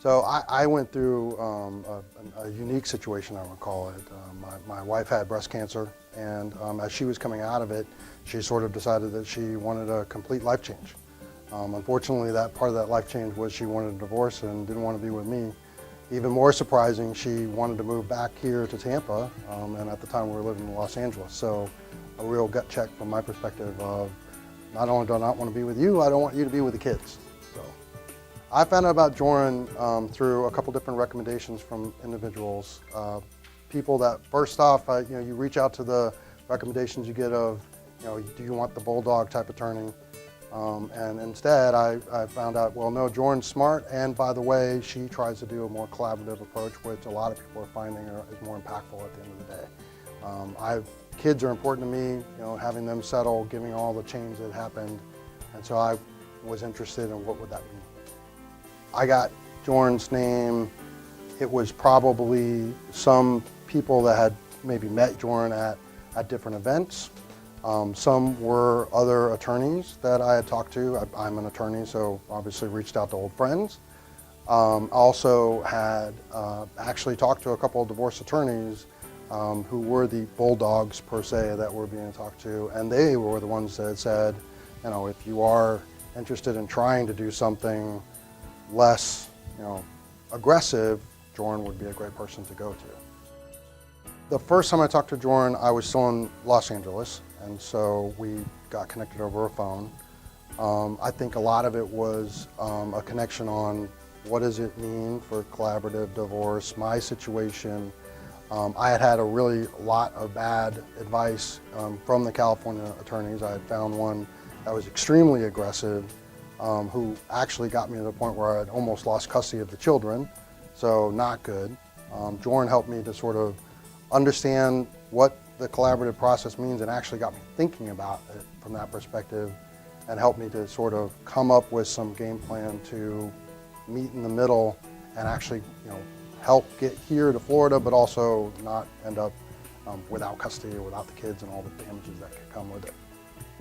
So I went through a unique situation, I would call it. My wife had breast cancer, and as she was coming out of it, she sort of decided that she wanted a complete life change. Unfortunately, that part of that life change was she wanted a divorce and didn't want to be with me. Even more surprising, she wanted to move back here to Tampa, and at the time we were living in Los Angeles. So a real gut check from my perspective of, not only do I not want to be with you, I don't want you to be with the kids. So I found out about Joryn through a couple different recommendations from individuals. People that, first off, you reach out to the recommendations you get of, do you want the bulldog type attorney? And instead, I found out, well, no, Joryn's smart, and by the way, she tries to do a more collaborative approach, which a lot of people are finding is more impactful at the end of the day. Kids are important to me, having them settle, giving all the change that happened, and so I was interested in what would that mean. I got Joryn's name. It was probably some people that had maybe met Joryn at different events. Some were other attorneys that I had talked to. I'm an attorney, so obviously reached out to old friends. Also had actually talked to a couple of divorce attorneys who were the bulldogs per se that were being talked to, and they were the ones that said, if you are interested in trying to do something less, aggressive, Joryn would be a great person to go to. The first time I talked to Joryn, I was still in Los Angeles, and so we got connected over a phone. I think a lot of it was a connection on what does it mean for collaborative divorce, my situation. I had a really lot of bad advice from the California attorneys. I had found one that was extremely aggressive, who actually got me to the point where I had almost lost custody of the children, so not good. Joryn helped me to sort of understand what the collaborative process means and actually got me thinking about it from that perspective, and helped me to sort of come up with some game plan to meet in the middle and actually help get here to Florida, but also not end up without custody or without the kids and all the damages that could come with it.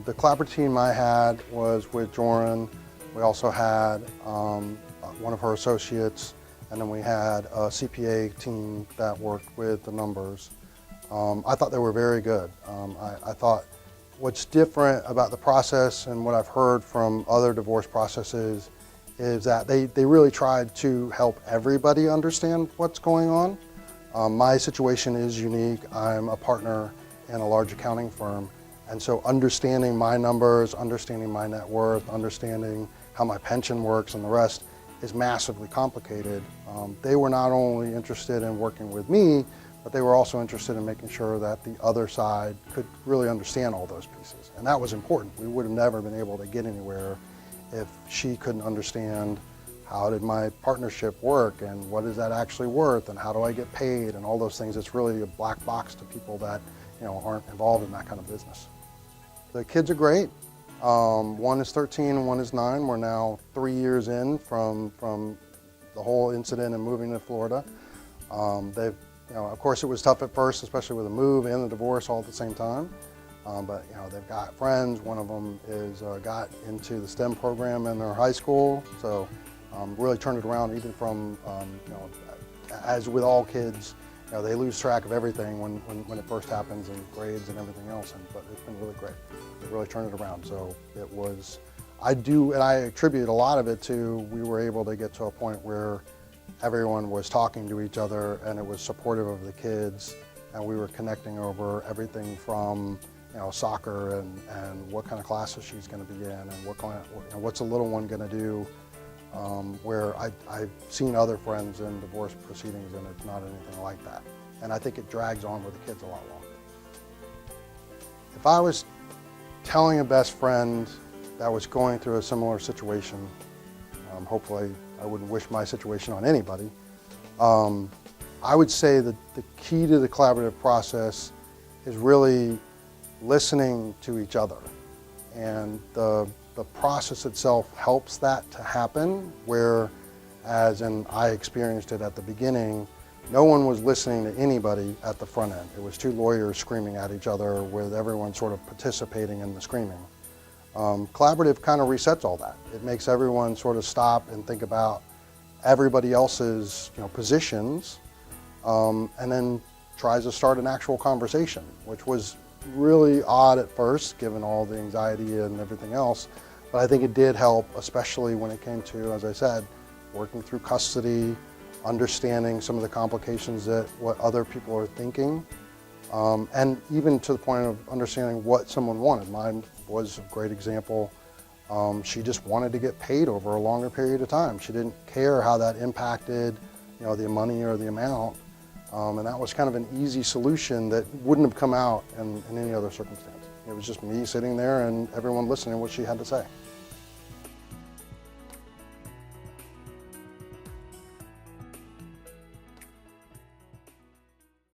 The collaborative team I had was with Joryn. We also had one of her associates, and then we had a CPA team that worked with the numbers. I thought they were very good. I thought what's different about the process and what I've heard from other divorce processes is that they really tried to help everybody understand what's going on. My situation is unique. I'm a partner in a large accounting firm, and so understanding my numbers, understanding my net worth, understanding how my pension works and the rest is massively complicated. They were not only interested in working with me, but they were also interested in making sure that the other side could really understand all those pieces. And that was important. We would have never been able to get anywhere if she couldn't understand how did my partnership work and what is that actually worth and how do I get paid and all those things. It's really a black box to people that aren't involved in that kind of business. The kids are great. One is 13 and one is 9. We're now 3 years in from the whole incident and moving to Florida. Of course it was tough at first, especially with the move and the divorce all at the same time. But they've got friends. One of them got into the STEM program in their high school, so really turned it around. Even from as with all kids, they lose track of everything when it first happens, and grades and everything else. But it's been really great. They really turned it around. So it was. And I attribute a lot of it to we were able to get to a point where everyone was talking to each other and it was supportive of the kids, and we were connecting over everything from soccer and what kind of classes she's going to be in and what's the little one going to do, where I've seen other friends in divorce proceedings and it's not anything like that. And I think it drags on with the kids a lot longer. If I was telling a best friend that was going through a similar situation, hopefully I wouldn't wish my situation on anybody, I would say that the key to the collaborative process is really listening to each other. And the process itself helps that to happen, whereas, and I experienced it at the beginning, no one was listening to anybody at the front end. It was two lawyers screaming at each other with everyone sort of participating in the screaming. Collaborative kind of resets all that. It makes everyone sort of stop and think about everybody else's positions, and then tries to start an actual conversation, which was really odd at first, given all the anxiety and everything else. But I think it did help, especially when it came to, as I said, working through custody, understanding some of the complications that what other people are thinking, and even to the point of understanding what someone wanted. Mine was a great example. She just wanted to get paid over a longer period of time. She didn't care how that impacted, the money or the amount, and that was kind of an easy solution that wouldn't have come out in any other circumstance. It was just me sitting there and everyone listening to what she had to say.